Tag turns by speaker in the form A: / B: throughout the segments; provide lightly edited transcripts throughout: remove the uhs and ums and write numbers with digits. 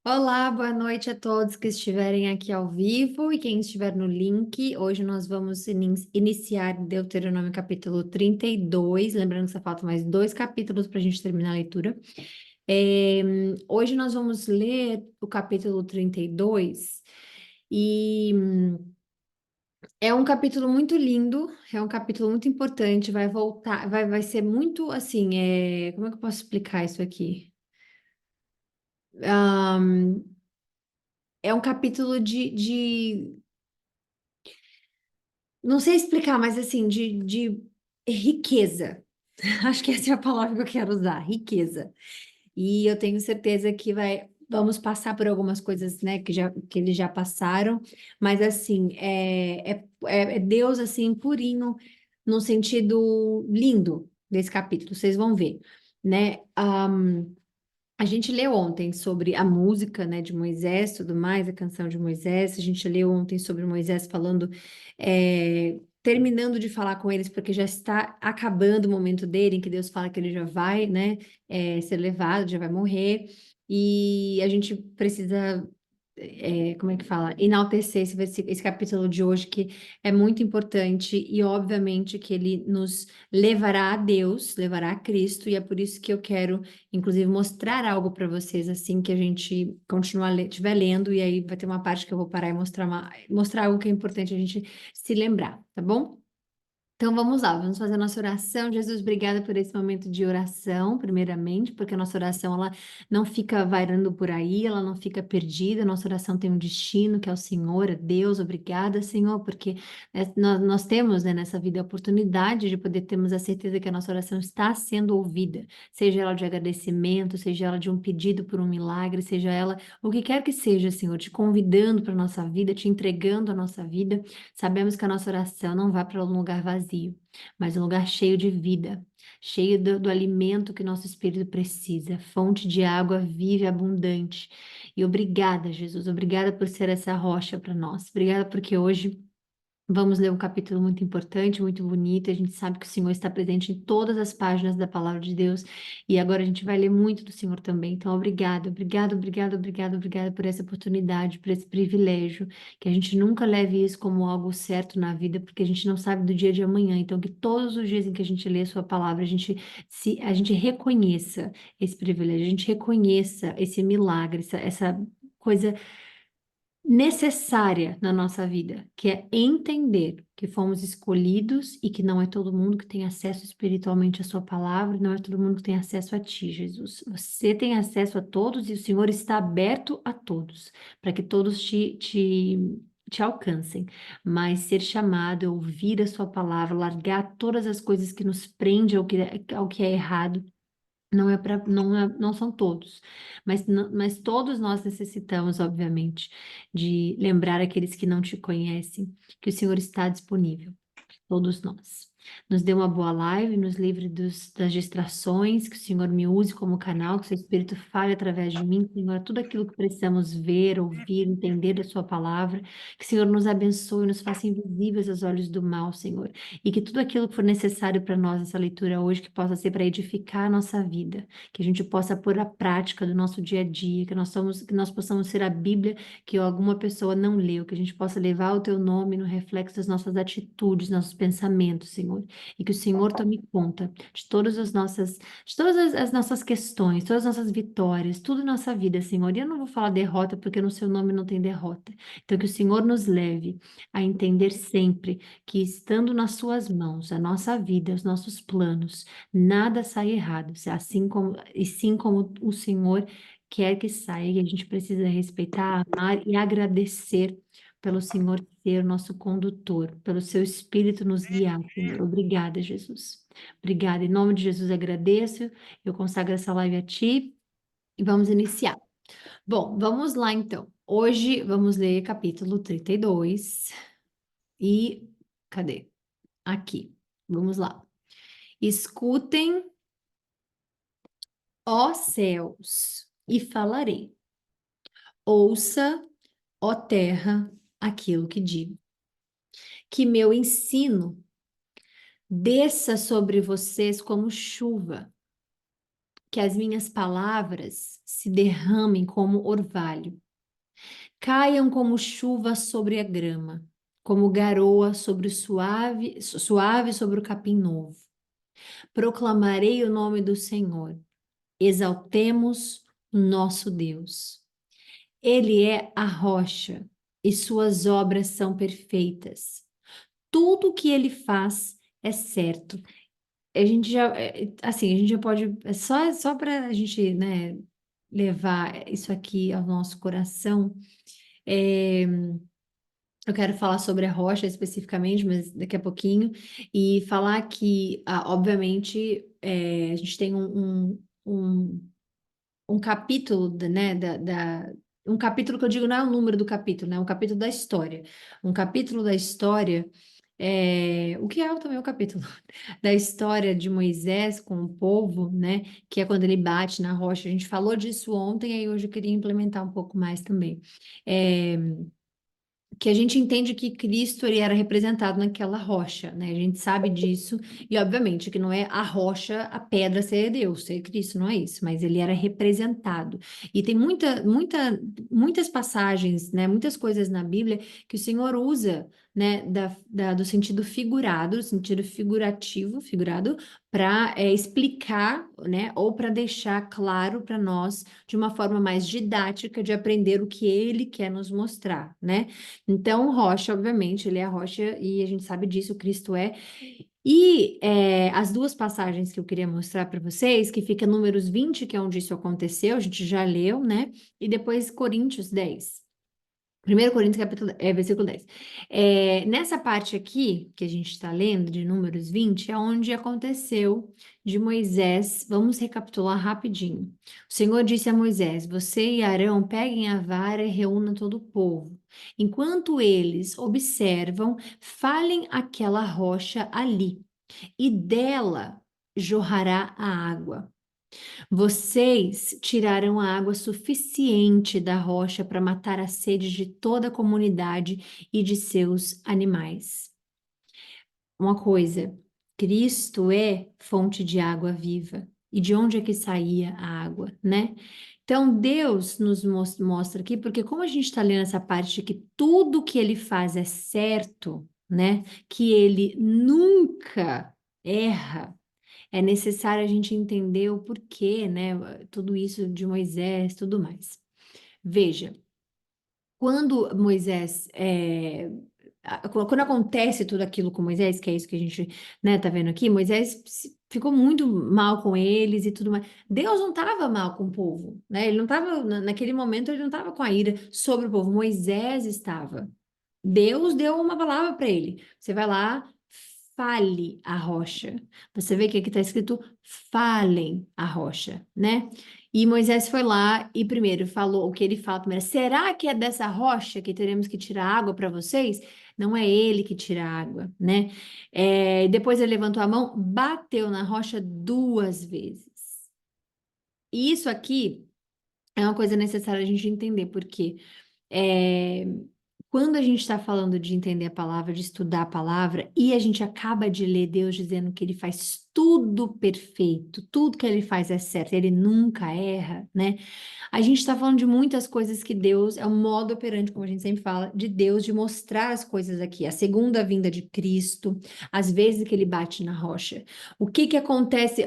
A: Olá, boa noite a todos que estiverem aqui ao vivo e quem estiver no link. Hoje nós vamos iniciar Deuteronômio capítulo 32. Lembrando que só faltam mais dois capítulos para a gente terminar a leitura. Hoje nós vamos ler o capítulo 32 e é um capítulo muito lindo, é um capítulo muito importante, vai voltar, vai ser muito assim, como é que eu posso explicar isso aqui? Ahn, É um capítulo não sei explicar, mas assim, de riqueza. Acho que essa é a palavra que eu quero usar, riqueza. E eu tenho certeza que vamos passar por algumas coisas, né, que eles já passaram, mas assim, é Deus assim, purinho, no sentido lindo desse capítulo, vocês vão ver, né? A gente leu ontem sobre a música, né, de Moisés, tudo mais, a canção de Moisés. A gente leu ontem sobre Moisés falando, terminando de falar com eles, porque já está acabando o momento dele, em que Deus fala que ele já vai, né, ser levado, já vai morrer. E a gente precisa, como é que fala? Enaltecer esse capítulo de hoje, que é muito importante e, obviamente, que ele nos levará a Deus, levará a Cristo, e é por isso que eu quero, inclusive, mostrar algo para vocês assim que a gente continuar estiver lendo, e aí vai ter uma parte que eu vou parar e mostrar algo que é importante a gente se lembrar, tá bom? Então vamos lá, vamos fazer a nossa oração. Jesus, obrigada por esse momento de oração, primeiramente, porque a nossa oração ela não fica vairando por aí, ela não fica perdida. A nossa oração tem um destino, que é o Senhor, é Deus. Obrigada, Senhor, porque nós temos, né, nessa vida a oportunidade de poder termos a certeza que a nossa oração está sendo ouvida, seja ela de agradecimento, seja ela de um pedido por um milagre, seja ela o que quer que seja, Senhor, te convidando para a nossa vida, te entregando a nossa vida. Sabemos que a nossa oração não vai para um lugar vazio, mas um lugar cheio de vida, cheio do alimento que nosso espírito precisa, fonte de água viva e abundante. E obrigada, Jesus, obrigada por ser essa rocha para nós. Obrigada porque hoje vamos ler um capítulo muito importante, muito bonito. A gente sabe que o Senhor está presente em todas as páginas da palavra de Deus. E agora a gente vai ler muito do Senhor também. Então, obrigado, obrigado, obrigado, obrigado, obrigado por essa oportunidade, por esse privilégio. Que a gente nunca leve isso como algo certo na vida, porque a gente não sabe do dia de amanhã. Então, que todos os dias em que a gente lê a sua palavra, a gente reconheça esse privilégio, a gente reconheça esse milagre, essa coisa necessária na nossa vida, que é entender que fomos escolhidos e que não é todo mundo que tem acesso espiritualmente à sua palavra, não é todo mundo que tem acesso a ti, Jesus. Você tem acesso a todos e o Senhor está aberto a todos, para que todos te alcancem, mas ser chamado, ouvir a sua palavra, largar todas as coisas que nos prendem ao que é errado, não são todos, mas todos nós necessitamos, obviamente, de lembrar aqueles que não te conhecem que o Senhor está disponível, todos nós. Nos dê uma boa live, nos livre das distrações, que o Senhor me use como canal, que o seu Espírito fale através de mim, Senhor, tudo aquilo que precisamos ver, ouvir, entender da sua palavra, que o Senhor nos abençoe, nos faça invisíveis aos olhos do mal, Senhor, e que tudo aquilo que for necessário para nós nessa leitura hoje, que possa ser para edificar a nossa vida, que a gente possa pôr a prática do nosso dia a dia, que nós possamos ser a Bíblia que alguma pessoa não leu, que a gente possa levar o teu nome no reflexo das nossas atitudes, nossos pensamentos, Senhor, e que o Senhor tome conta de todas as nossas questões, todas as nossas vitórias, tudo na nossa vida, Senhor. E eu não vou falar derrota, porque no seu nome não tem derrota. Então, que o Senhor nos leve a entender sempre que, estando nas suas mãos, a nossa vida, os nossos planos, nada sai errado, sim como o Senhor quer que saia, e a gente precisa respeitar, amar e agradecer pelo Senhor ser o nosso condutor, pelo seu Espírito nos guiar, Senhor. Obrigada, Jesus. Obrigada. Em nome de Jesus, agradeço. Eu consagro essa live a Ti e vamos iniciar. Bom, vamos lá então. Hoje vamos ler capítulo 32 e cadê? Aqui. Vamos lá. Escutem, ó céus, e falarei. Ouça, ó terra, aquilo que digo. Que meu ensino desça sobre vocês como chuva, que as minhas palavras se derramem como orvalho, caiam como chuva sobre a grama, como garoa sobre o suave sobre o capim novo. Proclamarei o nome do Senhor. Exaltemos o nosso Deus. Ele é a rocha e suas obras são perfeitas. Tudo que ele faz é certo. A gente já, assim, a gente já pode, só para a gente, né, levar isso aqui ao nosso coração. é, eu quero falar sobre a rocha especificamente, mas daqui a pouquinho, e falar que, obviamente, a gente tem um capítulo, né, um capítulo que eu digo não é o número do capítulo, né, um capítulo da história. Um capítulo da história, o que é também o capítulo da história de Moisés com o povo, né, que é quando ele bate na rocha. A gente falou disso ontem, aí hoje eu queria implementar um pouco mais também. É, que a gente entende que Cristo ele era representado naquela rocha, né? A gente sabe disso, e obviamente que não é a rocha, a pedra ser Deus, ser Cristo, não é isso, mas ele era representado. E tem muitas passagens, né? Muitas coisas na Bíblia que o Senhor usa, né? Do sentido figurado, do sentido figurado, para explicar, né? Ou para deixar claro para nós de uma forma mais didática de aprender o que ele quer nos mostrar, né? Então, rocha, obviamente, ele é a rocha e a gente sabe disso, Cristo é. E as duas passagens que eu queria mostrar para vocês, que fica Números 20, que é onde isso aconteceu, a gente já leu, né? E depois Coríntios 10. 1 Coríntios, versículo 10. Nessa parte aqui, que a gente está lendo, de Números 20, é onde aconteceu de Moisés. Vamos recapitular rapidinho. O Senhor disse a Moisés: Você e Arão peguem a vara e reúnam todo o povo. Enquanto eles observam, falem aquela rocha ali, e dela jorrará a água. Vocês tiraram a água suficiente da rocha para matar a sede de toda a comunidade e de seus animais. Uma coisa, Cristo é fonte de água viva. E de onde é que saía a água, né? Então, Deus nos mostra aqui, porque como a gente está lendo essa parte de que tudo que ele faz é certo, né? Que ele nunca erra, é necessário a gente entender o porquê, né? Tudo isso de Moisés, tudo mais. Veja, quando Moisés, quando acontece tudo aquilo com Moisés, que é isso que a gente, né, tá vendo aqui, Moisés ficou muito mal com eles e tudo mais. Deus não estava mal com o povo, né? Ele não estava, naquele momento, ele não estava com a ira sobre o povo. Moisés estava. Deus deu uma palavra para ele. Você vai lá, fale a rocha. Você vê que aqui está escrito falem a rocha, né? E Moisés foi lá e primeiro falou o que ele fala primeiro. Será que é dessa rocha que teremos que tirar água para vocês? Não é ele que tira a água, né? Depois ele levantou a mão, bateu na rocha 2 vezes. E isso aqui é uma coisa necessária a gente entender, porque é, quando a gente está falando de entender a palavra, de estudar a palavra, e a gente acaba de ler Deus dizendo que ele faz tudo perfeito, tudo que ele faz é certo, ele nunca erra, né? A gente está falando de muitas coisas que Deus, é o modo operante, como a gente sempre fala, de Deus de mostrar as coisas aqui. A segunda vinda de Cristo, as vezes que ele bate na rocha. O que que acontece?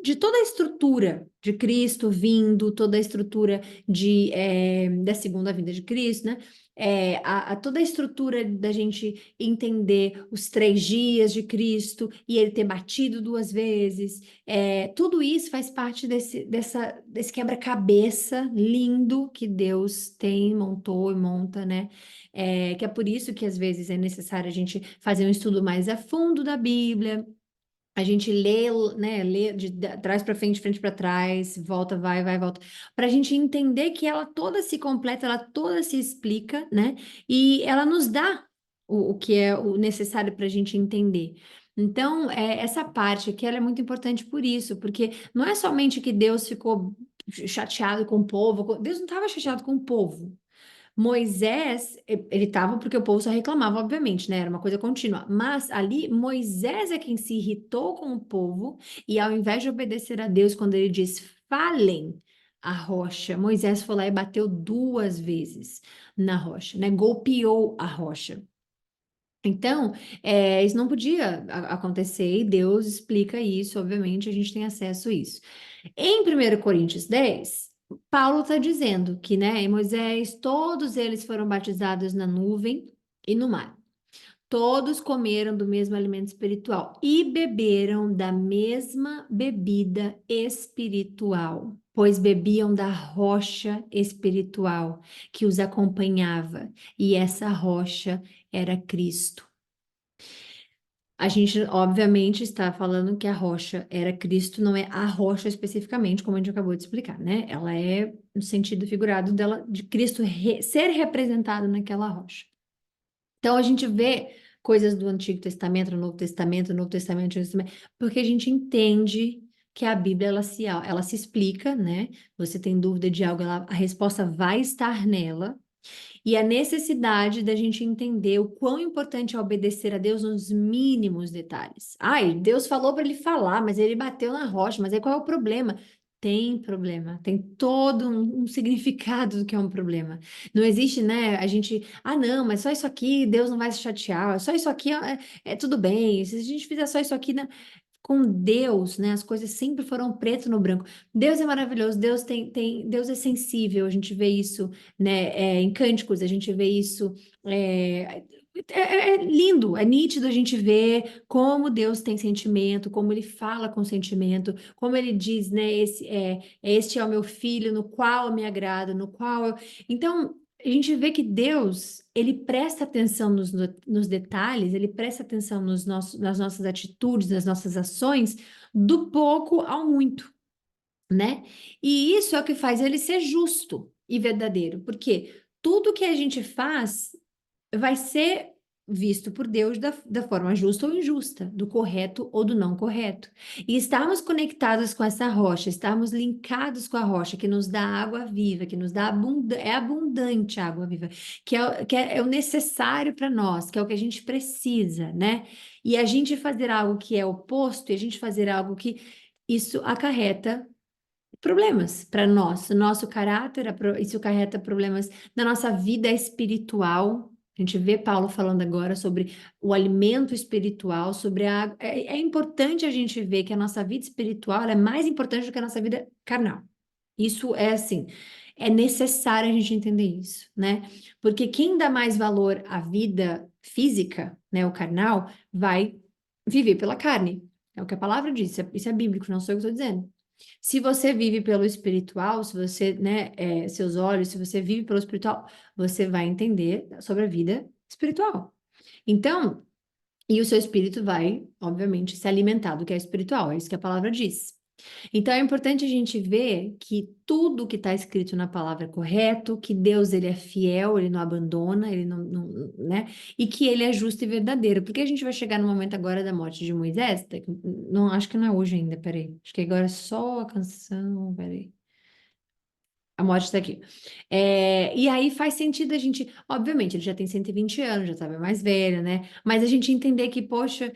A: De toda a estrutura de Cristo vindo, toda a estrutura da segunda vinda de Cristo, né? Toda a estrutura da gente entender os 3 dias de Cristo e ele ter batido 2 vezes, tudo isso faz parte desse quebra-cabeça lindo que Deus tem, montou e monta, né? Que é por isso que às vezes é necessário a gente fazer um estudo mais a fundo da Bíblia. A gente lê, né, lê de trás para frente para trás, volta, vai, volta, para a gente entender que ela toda se completa, ela toda se explica, né? E ela nos dá o que é o necessário para a gente entender. Então, essa parte aqui ela é muito importante por isso, porque não é somente que Deus ficou chateado com o povo, Deus não estava chateado com o povo. Moisés, ele estava porque o povo só reclamava, obviamente, né? Era uma coisa contínua. Mas ali, Moisés é quem se irritou com o povo e ao invés de obedecer a Deus, quando ele diz, falem a rocha, Moisés foi lá e bateu 2 vezes na rocha, né? Golpeou a rocha. Então, isso não podia acontecer e Deus explica isso, obviamente, a gente tem acesso a isso. Em 1 Coríntios 10, Paulo está dizendo que, né, em Moisés, todos eles foram batizados na nuvem e no mar. Todos comeram do mesmo alimento espiritual e beberam da mesma bebida espiritual, pois bebiam da rocha espiritual que os acompanhava, e essa rocha era Cristo. A gente, obviamente, está falando que a rocha era Cristo, não é a rocha especificamente, como a gente acabou de explicar, né? Ela é no sentido figurado dela, de Cristo ser representado naquela rocha. Então, a gente vê coisas do Antigo Testamento, no Novo Testamento, no Novo Testamento, Antigo Testamento, porque a gente entende que a Bíblia, ela se explica, né? Você tem dúvida de algo, a resposta vai estar nela, e a necessidade da gente entender o quão importante é obedecer a Deus nos mínimos detalhes. Ai, Deus falou para ele falar, mas ele bateu na rocha, mas aí qual é o problema? Tem problema, tem todo um significado do que é um problema. Não existe, né? A gente, não, mas só isso aqui, Deus não vai se chatear, só isso aqui é tudo bem. Se a gente fizer só isso aqui, com Deus, né? As coisas sempre foram preto no branco. Deus é maravilhoso, Deus é sensível, a gente vê isso, né? Em Cânticos, a gente vê isso. É lindo, é nítido a gente ver como Deus tem sentimento, como ele fala com sentimento, como ele diz, né? Este é o meu filho, no qual eu me agrado, no qual eu. Então, a gente vê que Deus, ele presta atenção nos detalhes, ele presta atenção nas nossas atitudes, nas nossas ações, do pouco ao muito, né? E isso é o que faz ele ser justo e verdadeiro, porque tudo que a gente faz vai ser visto por Deus da forma justa ou injusta, do correto ou do não correto. E estarmos conectados com essa rocha, estarmos linkados com a rocha que nos dá água viva, que nos dá abundante água viva, que é o necessário para nós, que é o que a gente precisa, né? E a gente fazer algo que é oposto, e a gente fazer algo que isso acarreta problemas para nós, nosso caráter, isso acarreta problemas na nossa vida espiritual. A gente vê Paulo falando agora sobre o alimento espiritual, sobre a. É importante a gente ver que a nossa vida espiritual é mais importante do que a nossa vida carnal. Isso é assim, é necessário a gente entender isso, né? Porque quem dá mais valor à vida física, né, o carnal, vai viver pela carne. É o que a palavra diz, isso é bíblico, não sou eu que estou dizendo. Se você vive pelo espiritual, se você, né, seus olhos, se você vive pelo espiritual, você vai entender sobre a vida espiritual. Então, e o seu espírito vai, obviamente, se alimentar do que é espiritual, é isso que a palavra diz. Então, é importante a gente ver que tudo que está escrito na palavra é correto, que Deus ele é fiel, ele não abandona, ele né? E que ele é justo e verdadeiro. Porque a gente vai chegar no momento agora da morte de Moisés, não, acho que não é hoje ainda, peraí. Acho que agora é só a canção, peraí. A morte está aqui. E aí faz sentido a gente, obviamente, ele já tem 120 anos, já estava mais velho, né? Mas a gente entender que, poxa,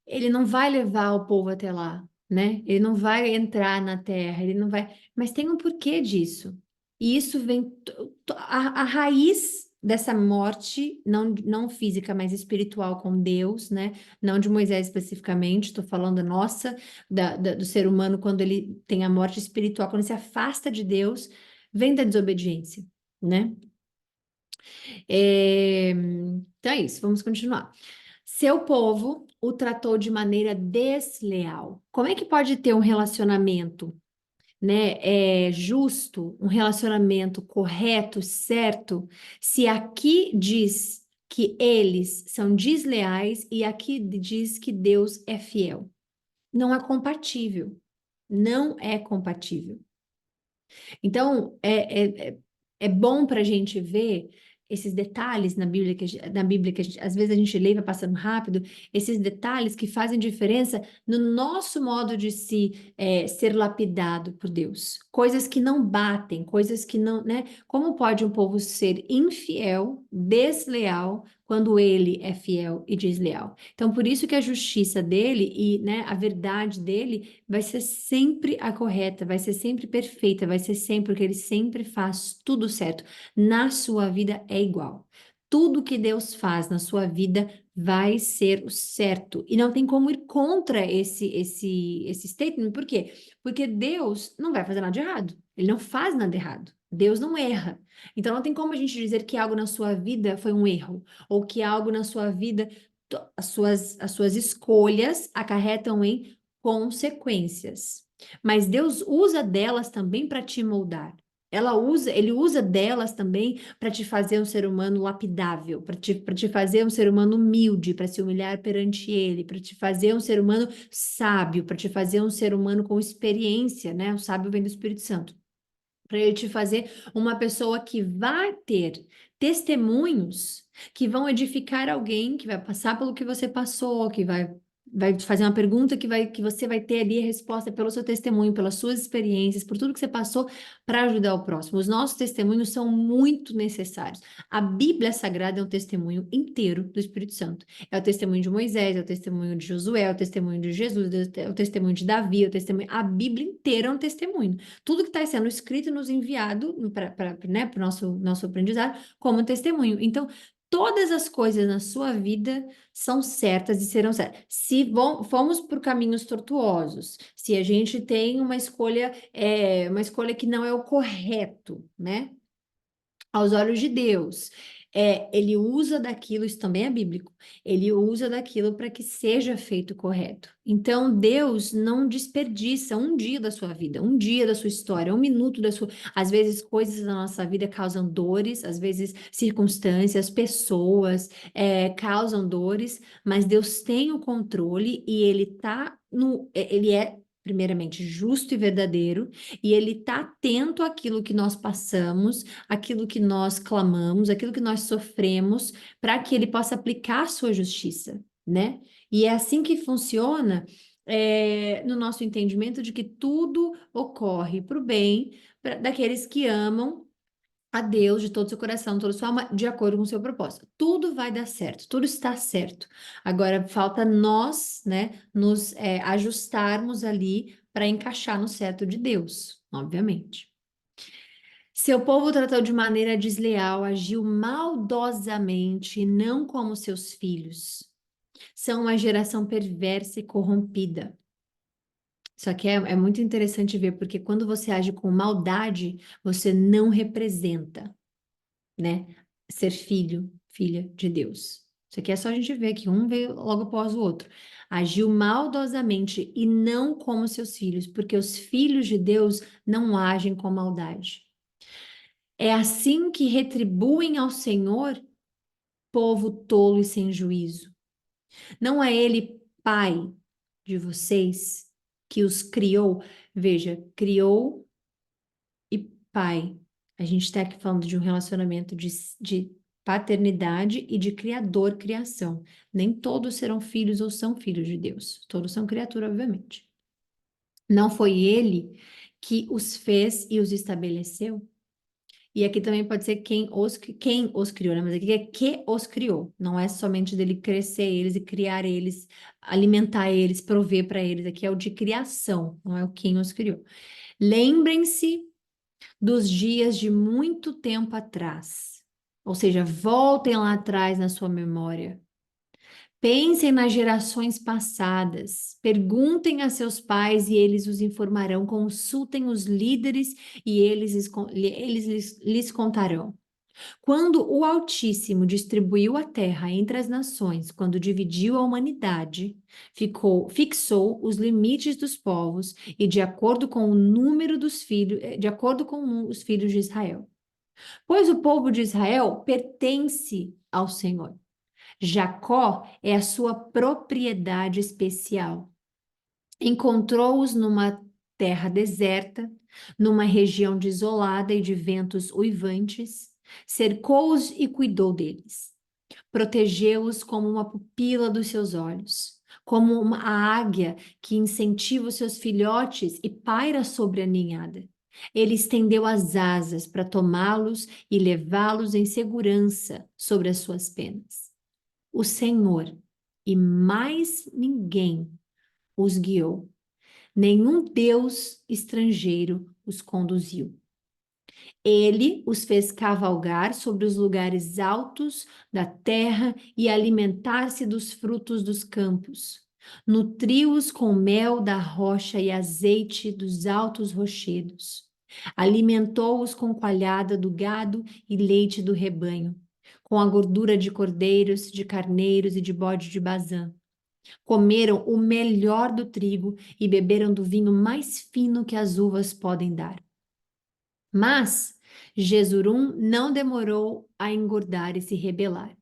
A: ele não vai levar o povo até lá, né? Ele não vai entrar na terra, ele não vai. Mas tem um porquê disso. E isso vem. A raiz dessa morte, não física, mas espiritual com Deus, né? Não de Moisés especificamente, estou falando nossa, do ser humano, quando ele tem a morte espiritual, quando ele se afasta de Deus, vem da desobediência, né? Então é isso, vamos continuar. Seu povo o tratou de maneira desleal. Como é que pode ter um relacionamento, né, justo, um relacionamento correto, certo, se aqui diz que eles são desleais e aqui diz que Deus é fiel? Não é compatível. Não é compatível. Então, é bom para a gente ver esses detalhes na Bíblia que às vezes a gente lê e vai passando rápido, esses detalhes que fazem diferença no nosso modo de ser lapidado por Deus. Coisas que não batem, coisas que não, né? Como pode um povo ser infiel, desleal, quando ele é fiel e desleal? Então, por isso que a justiça dele e, né, a verdade dele vai ser sempre a correta, vai ser sempre perfeita, vai ser sempre, porque ele sempre faz tudo certo. Na sua vida é igual. Tudo que Deus faz na sua vida vai ser o certo. E não tem como ir contra esse statement. Por quê? Porque Deus não vai fazer nada de errado. Ele não faz nada errado. Deus não erra. Então não tem como a gente dizer que algo na sua vida foi um erro, ou que algo na sua vida, as suas escolhas acarretam em consequências. Mas Deus usa delas também para te moldar. Ele usa delas também para te fazer um ser humano lapidável, para te fazer um ser humano humilde, para se humilhar perante ele, para te fazer um ser humano sábio, para te fazer um ser humano com experiência, né? O sábio vem do Espírito Santo. Para ele te fazer uma pessoa que vai ter testemunhos que vão edificar alguém, que vai passar pelo que você passou, que vai te fazer uma pergunta que você vai ter ali a resposta pelo seu testemunho, pelas suas experiências, por tudo que você passou para ajudar o próximo. Os nossos testemunhos são muito necessários. A Bíblia Sagrada é um testemunho inteiro do Espírito Santo. É o testemunho de Moisés, é o testemunho de Josué, é o testemunho de Jesus, é o testemunho de Davi, é o testemunho. A Bíblia inteira é um testemunho. Tudo que está sendo escrito e nos enviado para, né, o nosso aprendizado como testemunho. Então, todas as coisas na sua vida são certas e serão certas. Se fomos por caminhos tortuosos, se a gente tem uma escolha que não é o correto, né? Aos olhos de Deus. Ele usa daquilo, isso também é bíblico, ele usa daquilo para que seja feito correto. Então, Deus não desperdiça um dia da sua vida, um dia da sua história, um minuto da sua. Às vezes, coisas na nossa vida causam dores, às vezes, circunstâncias, pessoas, causam dores, mas Deus tem o controle e ele tá no. Ele é. Primeiramente, justo e verdadeiro, e ele está atento àquilo que nós passamos, aquilo que nós clamamos, aquilo que nós sofremos, para que ele possa aplicar a sua justiça, né? E é assim que funciona, no nosso entendimento de que tudo ocorre para o bem daqueles que amam a Deus de todo o seu coração, toda a sua alma, de acordo com o seu propósito. Tudo vai dar certo, tudo está certo. Agora falta nós, né, nos ajustarmos ali para encaixar no certo de Deus, obviamente. Seu povo tratou de maneira desleal, agiu maldosamente, não como seus filhos. São uma geração perversa e corrompida. Isso aqui é muito interessante ver, porque quando você age com maldade, você não representa, né? Ser filho, filha de Deus. Isso aqui é só a gente ver que um veio logo após o outro. Agiu maldosamente e não como seus filhos, porque os filhos de Deus não agem com maldade. É assim que retribuem ao Senhor, povo tolo e sem juízo. Não é ele pai de vocês que os criou? Veja, criou e pai. A gente está aqui falando de um relacionamento de paternidade e de criador-criação. Nem todos serão filhos ou são filhos de Deus. Todos são criatura, obviamente. Não foi ele que os fez e os estabeleceu? E aqui também pode ser quem os criou, né? Mas aqui é que os criou. Não é somente dele crescer eles e criar eles, alimentar eles, prover para eles. Aqui é o de criação, não é o quem os criou. Lembrem-se dos dias de muito tempo atrás. Ou seja, voltem lá atrás na sua memória. Pensem nas gerações passadas, perguntem a seus pais e eles os informarão, consultem os líderes e eles lhes contarão. Quando o Altíssimo distribuiu a terra entre as nações, quando dividiu a humanidade, fixou os limites dos povos e de acordo com o número dos filhos, de acordo com os filhos de Israel. Pois o povo de Israel pertence ao Senhor. Jacó é a sua propriedade especial. Encontrou-os numa terra deserta, numa região desolada e de ventos uivantes. cercou-os e cuidou deles. Protegeu-os como uma pupila dos seus olhos, como a águia que incentiva os seus filhotes e paira sobre a ninhada. Ele estendeu as asas para tomá-los e levá-los em segurança sobre as suas penas. O Senhor, e mais ninguém, os guiou. Nenhum Deus estrangeiro os conduziu. Ele os fez cavalgar sobre os lugares altos da terra e alimentar-se dos frutos dos campos. Nutriu-os com mel da rocha e azeite dos altos rochedos. Alimentou-os com coalhada do gado e leite do rebanho, com a gordura de cordeiros, de carneiros e de bode de Bazã. Comeram o melhor do trigo e beberam do vinho mais fino que as uvas podem dar. Mas Jesurum não demorou a engordar e se rebelar.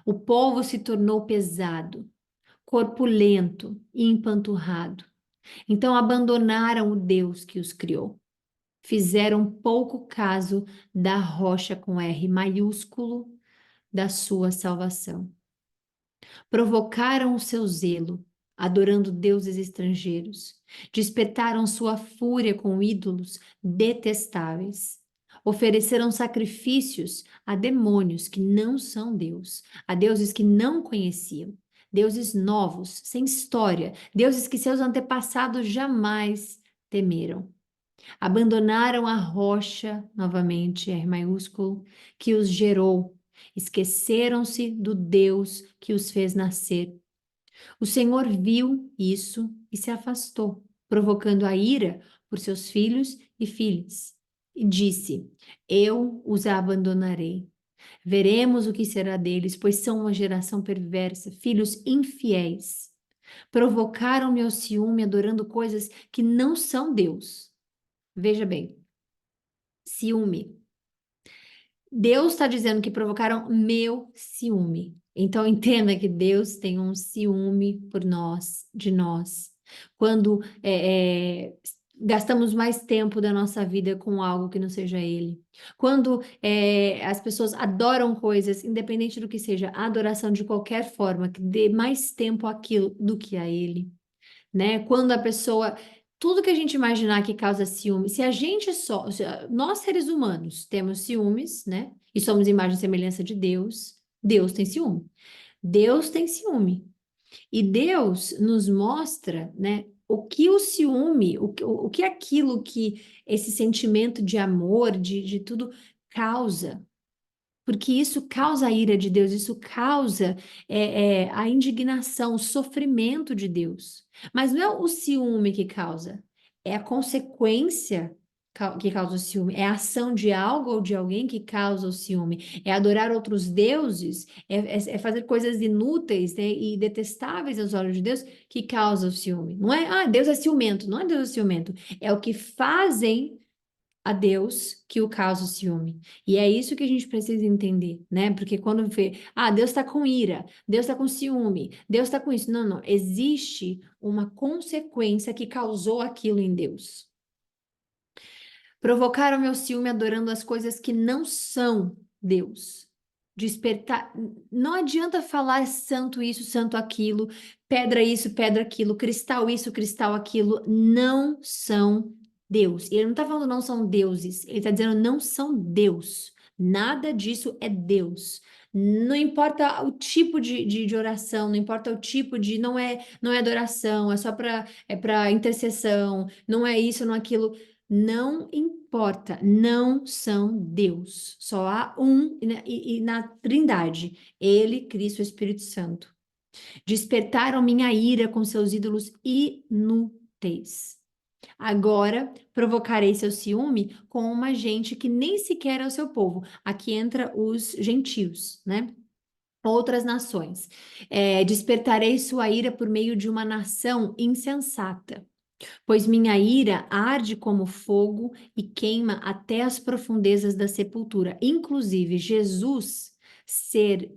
A: O povo se tornou pesado, corpulento e empanturrado. Então abandonaram o Deus que os criou. Fizeram pouco caso da rocha com R maiúsculo da sua salvação. Provocaram o seu zelo, adorando deuses estrangeiros. Despertaram sua fúria com ídolos detestáveis. Ofereceram sacrifícios a demônios que não são Deus, a deuses que não conheciam, deuses novos, sem história, deuses que seus antepassados jamais temeram. Abandonaram a rocha, novamente, R maiúsculo, que os gerou. Esqueceram-se do Deus que os fez nascer. O Senhor viu isso e se afastou, provocando a ira por seus filhos e filhas. E disse: Eu os abandonarei. Veremos o que será deles, pois são uma geração perversa, filhos infiéis. Provocaram meu ciúme adorando coisas que não são Deus. Veja bem, ciúme. Deus está dizendo que provocaram meu ciúme. Então entenda que Deus tem um ciúme por nós, de nós. Quando gastamos mais tempo da nossa vida com algo que não seja Ele. Quando as pessoas adoram coisas, independente do que seja, a adoração de qualquer forma, que dê mais tempo àquilo do que a Ele, né? Quando a pessoa, tudo que a gente imaginar que causa ciúme, se a gente só, nós seres humanos temos ciúmes, né? E somos imagem e semelhança de Deus, Deus tem ciúme. Deus tem ciúme. E Deus nos mostra, né, o que o ciúme, o que aquilo que esse sentimento de amor, de tudo causa. Porque isso causa a ira de Deus, isso causa a indignação, o sofrimento de Deus. Mas não é o ciúme que causa, é a consequência que causa o ciúme, é a ação de algo ou de alguém que causa o ciúme, é adorar outros deuses, é fazer coisas inúteis, né, e detestáveis aos olhos de Deus que causa o ciúme. Não é, Deus é ciumento, não é Deus é ciumento, é o que fazem a Deus que o causa o ciúme. E é isso que a gente precisa entender, né? Porque quando vê, Deus está com ira, Deus está com ciúme, Deus está com isso. Não, não. Existe uma consequência que causou aquilo em Deus. Provocaram meu ciúme adorando as coisas que não são Deus. Despertar. Não adianta falar santo isso, santo aquilo, pedra isso, pedra aquilo, cristal isso, cristal aquilo. Não são Deus. E ele não está falando não são deuses, ele está dizendo não são Deus. Nada disso é Deus. Não importa o tipo de oração, não importa o tipo de. Não é adoração, é só para intercessão, não é isso, não é aquilo. Não importa, não são Deus. Só há um e na Trindade, Ele, Cristo e o Espírito Santo. Despertaram minha ira com seus ídolos inúteis. Agora provocarei seu ciúme com uma gente que nem sequer é o seu povo. Aqui entra os gentios, né? Outras nações. Despertarei sua ira por meio de uma nação insensata. Pois minha ira arde como fogo e queima até as profundezas da sepultura. Inclusive, Jesus ser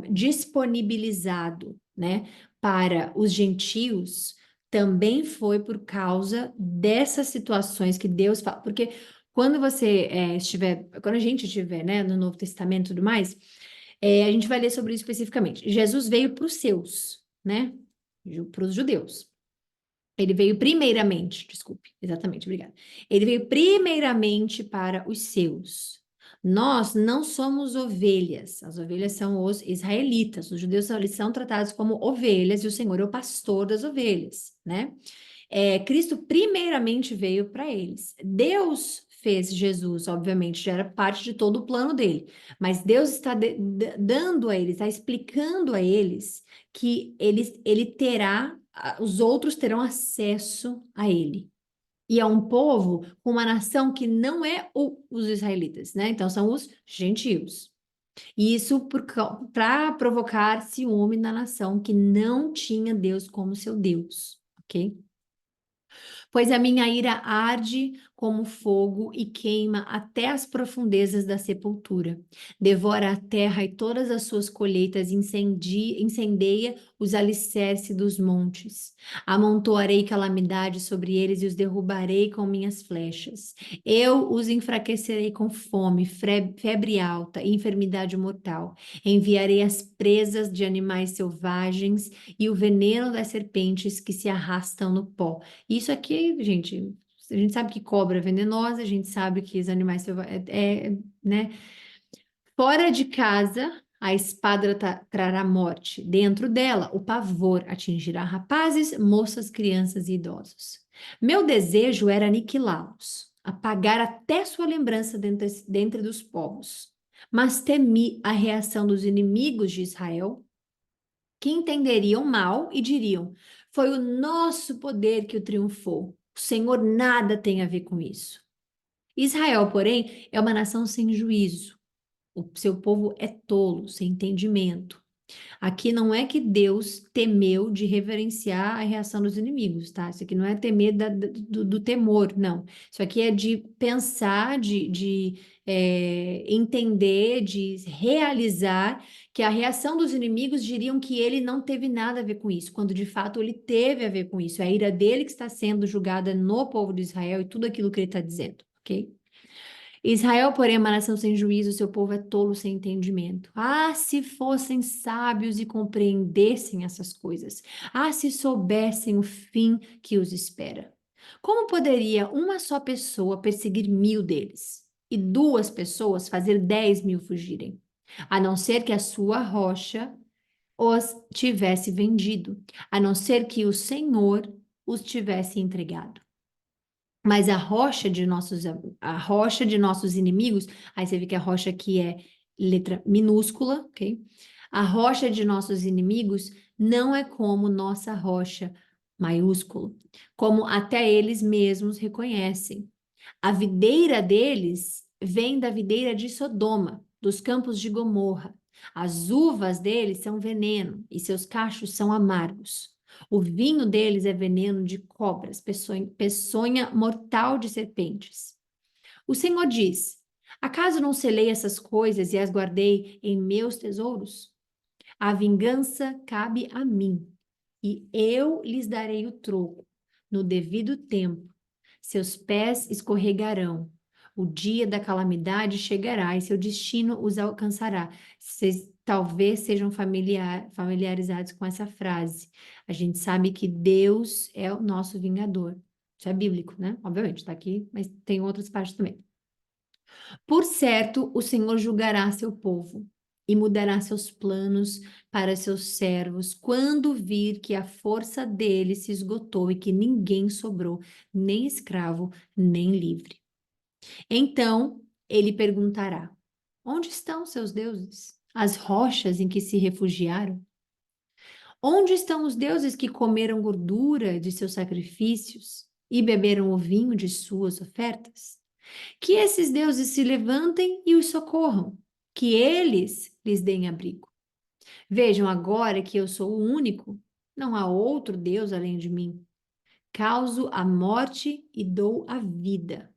A: disponibilizado, né, para os gentios também foi por causa dessas situações que Deus fala. Porque Quando você quando a gente estiver, né, no Novo Testamento e tudo mais, a gente vai ler sobre isso especificamente. Jesus veio para os seus, né? Para os judeus. Ele veio primeiramente, desculpe, exatamente, obrigada. Ele veio primeiramente para os seus. Nós não somos ovelhas, as ovelhas são os israelitas, os judeus eles são tratados como ovelhas e o Senhor é o pastor das ovelhas, né? Cristo primeiramente veio para eles. Deus fez Jesus, obviamente, já era parte de todo o plano dele, mas Deus está dando a eles, está explicando a eles que ele terá, os outros terão acesso a ele. E é um povo, uma nação que não é os israelitas, né? Então são os gentios. E isso para provocar ciúme na nação que não tinha Deus como seu Deus, ok? Pois a minha ira arde como fogo e queima até as profundezas da sepultura. Devora a terra e todas as suas colheitas, incendeia os alicerces dos montes. Amontoarei calamidade sobre eles e os derrubarei com minhas flechas. Eu os enfraquecerei com fome, febre alta e enfermidade mortal. Enviarei as presas de animais selvagens e o veneno das serpentes que se arrastam no pó. Isso aqui, gente, a gente sabe que cobra é venenosa, a gente sabe que os animais né? Fora de casa, a espada trará morte. Dentro dela, o pavor atingirá rapazes, moças, crianças e idosos. Meu desejo era aniquilá-los, apagar até sua lembrança dentre dos povos. Mas temi a reação dos inimigos de Israel, que entenderiam mal e diriam: foi o nosso poder que o triunfou. O Senhor nada tem a ver com isso. Israel, porém, é uma nação sem juízo. O seu povo é tolo, sem entendimento. Aqui não é que Deus temeu de reverenciar a reação dos inimigos, tá? Isso aqui não é temer do temor, não. Isso aqui é de pensar, de entender, de realizar que a reação dos inimigos diriam que ele não teve nada a ver com isso, quando de fato ele teve a ver com isso. É a ira dele que está sendo julgada no povo de Israel e tudo aquilo que ele está dizendo, ok? Israel, porém, é uma nação sem juízo, seu povo é tolo sem entendimento. Ah, se fossem sábios e compreendessem essas coisas. Ah, se soubessem o fim que os espera. Como poderia uma só pessoa perseguir 1.000 deles e 2 pessoas fazer 10.000 fugirem? A não ser que a sua rocha os tivesse vendido, a não ser que o Senhor os tivesse entregado. Mas a rocha de nossos inimigos, aí você vê que a rocha aqui é letra minúscula, ok? A rocha de nossos inimigos não é como nossa rocha maiúsculo, como até eles mesmos reconhecem. A videira deles vem da videira de Sodoma, dos campos de Gomorra. As uvas deles são veneno e seus cachos são amargos. O vinho deles é veneno de cobras, peçonha mortal de serpentes. O Senhor diz: acaso não selei essas coisas e as guardei em meus tesouros? A vingança cabe a mim, e eu lhes darei o troco no devido tempo. Seus pés escorregarão. O dia da calamidade chegará e seu destino os alcançará. Vocês talvez sejam familiarizados com essa frase. A gente sabe que Deus é o nosso vingador. Isso é bíblico, né? Obviamente, está aqui, mas tem outras partes também. Por certo, o Senhor julgará seu povo e mudará seus planos para seus servos, quando vir que a força dele se esgotou e que ninguém sobrou, nem escravo, nem livre. Então ele perguntará: onde estão seus deuses? As rochas em que se refugiaram? Onde estão os deuses que comeram gordura de seus sacrifícios e beberam o vinho de suas ofertas? Que esses deuses se levantem e os socorram, que eles lhes deem abrigo. Vejam agora que eu sou o único, não há outro Deus além de mim. Causo a morte e dou a vida.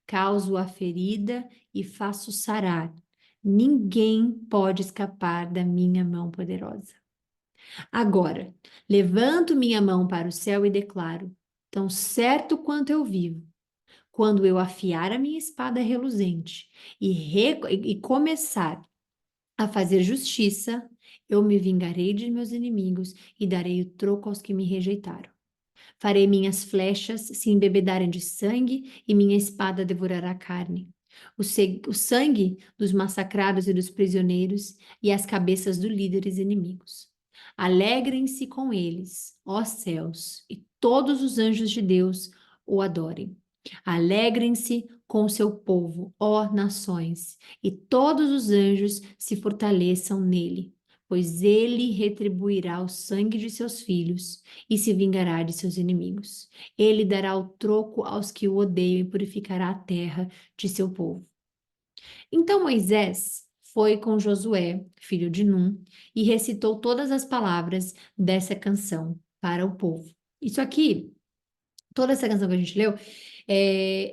A: Causo a ferida e faço sarar. Ninguém pode escapar da minha mão poderosa. Agora, levanto minha mão para o céu e declaro: tão certo quanto eu vivo, Quando eu afiar a minha espada reluzente e começar a fazer justiça, eu me vingarei de meus inimigos e darei o troco aos que me rejeitaram. Farei minhas flechas se embebedarem de sangue e minha espada devorará carne. O sangue dos massacrados e dos prisioneiros e as cabeças dos líderes inimigos. Alegrem-se com eles, ó céus, e todos os anjos de Deus o adorem. Alegrem-se com seu povo, ó nações, e todos os anjos se fortaleçam nele, pois ele retribuirá o sangue de seus filhos e se vingará de seus inimigos. Ele dará o troco aos que o odeiam e purificará a terra de seu povo. Então Moisés foi com Josué, filho de Num, e recitou todas as palavras dessa canção para o povo. Isso aqui, toda essa canção que a gente leu,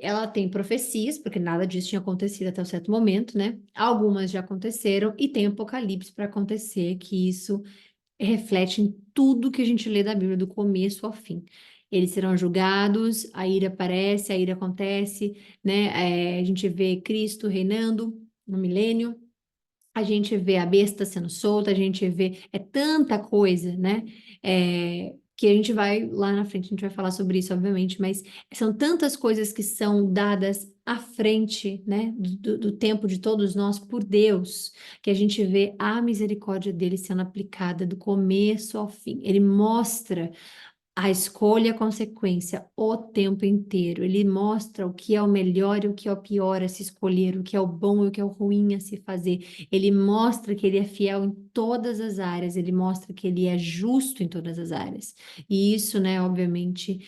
A: ela tem profecias, porque nada disso tinha acontecido até um certo momento, né? Algumas já aconteceram, e tem Apocalipse para acontecer, que isso reflete em tudo que a gente lê da Bíblia, do começo ao fim. Eles serão julgados, a ira aparece, a ira acontece, né? A gente vê Cristo reinando no milênio, a gente vê a besta sendo solta, a gente vê, tanta coisa, né? Que a gente vai lá na frente, a gente vai falar sobre isso, obviamente, mas são tantas coisas que são dadas à frente, né, do tempo de todos nós por Deus, que a gente vê a misericórdia dele sendo aplicada do começo ao fim. Ele mostra a escolha e a consequência o tempo inteiro. Ele mostra o que é o melhor e o que é o pior a se escolher, o que é o bom e o que é o ruim a se fazer. Ele mostra que ele é fiel em todas as áreas, ele mostra que ele é justo em todas as áreas. E isso, né, obviamente,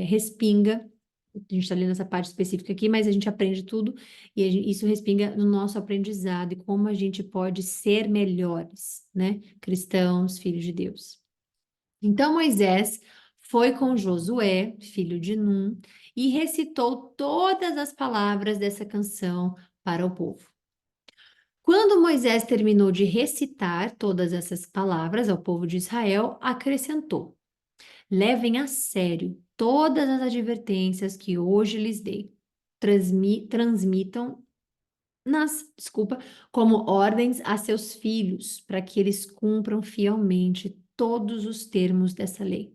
A: respinga. A gente está lendo essa parte específica aqui, mas a gente aprende tudo e isso respinga no nosso aprendizado e como a gente pode ser melhores, né? Cristãos, filhos de Deus. Então Moisés foi com Josué, filho de Num, e recitou todas as palavras dessa canção para o povo. Quando Moisés terminou de recitar todas essas palavras ao povo de Israel, acrescentou: Levem a sério todas as advertências que hoje lhes dei. Transmitam como ordens a seus filhos, para que eles cumpram fielmente todos os termos dessa lei.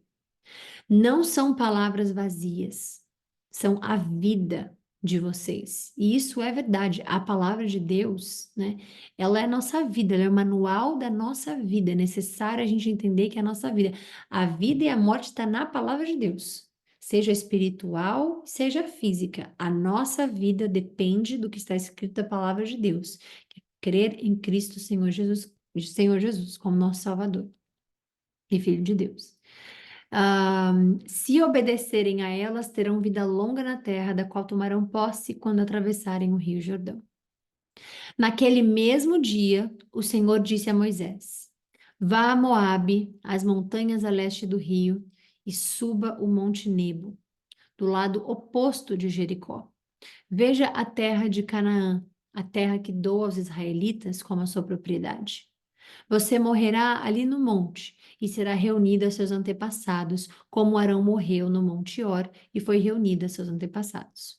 A: Não são palavras vazias, são a vida de vocês. E isso é verdade. A palavra de Deus, né? Ela é a nossa vida, ela é o manual da nossa vida. É necessário a gente entender que é a nossa vida. A vida e a morte está na palavra de Deus. Seja espiritual, seja física. A nossa vida depende do que está escrito da palavra de Deus. Que é crer em Cristo Senhor Jesus, como nosso Salvador e Filho de Deus. Se obedecerem a elas, terão vida longa na terra, da qual tomarão posse quando atravessarem o Rio Jordão. Naquele mesmo dia, o Senhor disse a Moisés: Vá a Moabe, às montanhas a leste do rio, e suba o Monte Nebo, do lado oposto de Jericó. Veja a terra de Canaã, a terra que dou aos israelitas como a sua propriedade. Você morrerá ali no monte e será reunido a seus antepassados, como Arão morreu no Monte Hor e foi reunido a seus antepassados.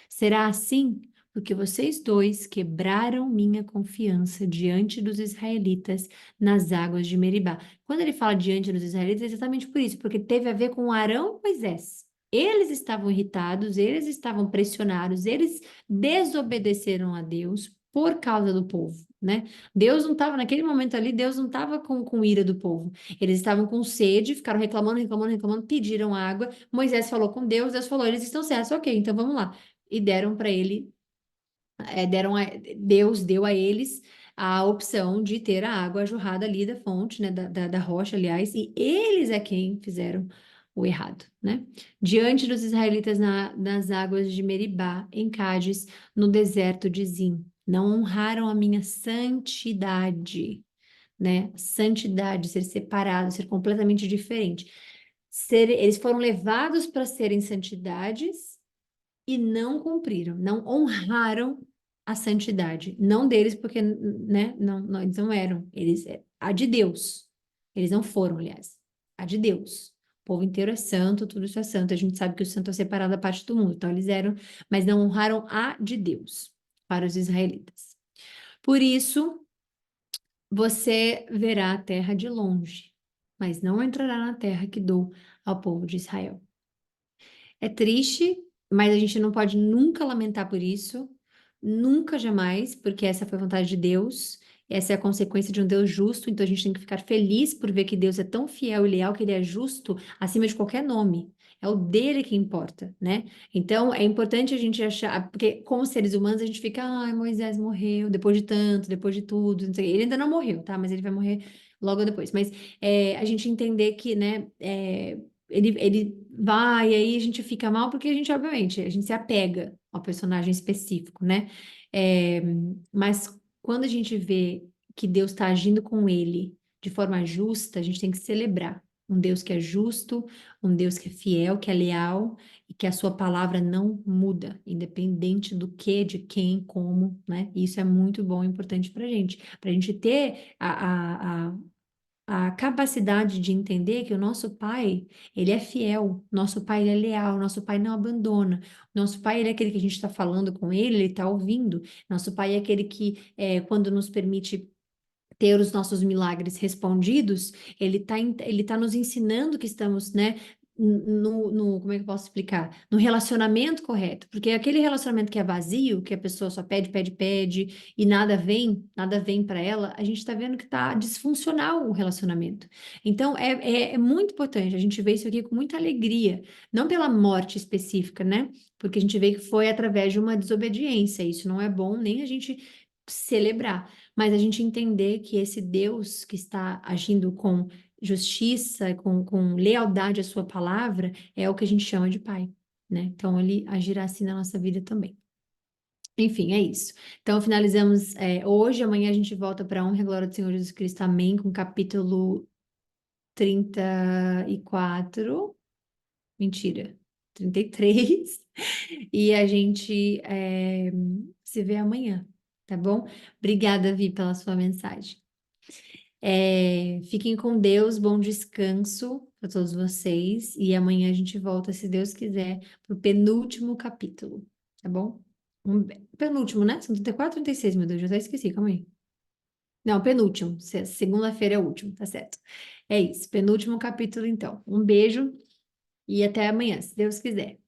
A: Será assim porque vocês dois quebraram minha confiança diante dos israelitas nas águas de Meribá. Quando ele fala diante dos israelitas, é exatamente por isso, porque teve a ver com Arão e Moisés. Eles estavam irritados, eles estavam pressionados, eles desobedeceram a Deus por causa do povo, né? Deus não estava, naquele momento ali, Deus não estava com ira do povo. Eles estavam com sede, ficaram reclamando, reclamando, reclamando, pediram água. Moisés falou com Deus, Deus falou, eles estão certos, ok, então vamos lá. E deram para ele, Deus deu a eles a opção de ter a água jorrada ali da fonte, né, da rocha, aliás, e eles é quem fizeram o errado, né? Diante dos israelitas nas águas de Meribá, em Cádiz, no deserto de Zim. Não honraram a minha santidade, né? Santidade, ser separado, ser completamente diferente. Eles foram levados para serem santidades e não cumpriram, não honraram a santidade. Não deles, porque, né? Não, eles não eram. A de Deus. Eles não foram, aliás. A de Deus. O povo inteiro é santo, tudo isso é santo. A gente sabe que o santo é separado da parte do mundo. Então, eles eram, mas não honraram a de Deus para os israelitas. Por isso, você verá a terra de longe, mas não entrará na terra que dou ao povo de Israel. É triste, mas a gente não pode nunca lamentar por isso, nunca jamais, porque essa foi a vontade de Deus, essa é a consequência de um Deus justo, então a gente tem que ficar feliz por ver que Deus é tão fiel e leal que ele é justo acima de qualquer nome. É o dele que importa, né? Então é importante a gente achar, porque como seres humanos a gente fica, ai, Moisés morreu depois de tanto, depois de tudo, não sei. Ele ainda não morreu, tá? Mas ele vai morrer logo depois. Mas a gente entender que, né? Ele vai, e aí a gente fica mal porque a gente, obviamente, a gente se apega ao personagem específico, né? É, mas quando a gente vê que Deus está agindo com ele de forma justa, a gente tem que celebrar um Deus que é justo, um Deus que é fiel, que é leal e que a sua palavra não muda, independente do que, de quem, como, né? E isso é muito bom e importante para a gente ter a capacidade de entender que o nosso pai, ele é fiel, nosso pai, ele é leal, nosso pai não abandona, nosso pai, ele é aquele que a gente está falando com ele está ouvindo, nosso pai é aquele que, quando nos permite ter os nossos milagres respondidos, ele tá nos ensinando que estamos, né, como é que eu posso explicar? No relacionamento correto, porque aquele relacionamento que é vazio, que a pessoa só pede, pede, pede e nada vem para ela, a gente está vendo que está disfuncional o relacionamento. Então, é muito importante a gente ver isso aqui com muita alegria, não pela morte específica, né? Porque a gente vê que foi através de uma desobediência, isso não é bom nem a gente celebrar, mas a gente entender que esse Deus que está agindo com justiça, com lealdade à sua palavra, é o que a gente chama de Pai, né? Então, ele agirá assim na nossa vida também. Enfim, é isso. Então, finalizamos hoje. Amanhã a gente volta para a honra e glória do Senhor Jesus Cristo. Amém. Com o capítulo 34. Mentira. 33. E a gente se vê amanhã, tá bom? Obrigada, Vi, pela sua mensagem. Fiquem com Deus, bom descanso para todos vocês. E amanhã a gente volta, se Deus quiser, para o penúltimo capítulo, tá bom? Penúltimo, né? São 34, 36, meu Deus, já até esqueci, calma aí. Não, penúltimo. Segunda-feira é o último, tá certo. É isso, penúltimo capítulo, então. Um beijo e até amanhã, se Deus quiser.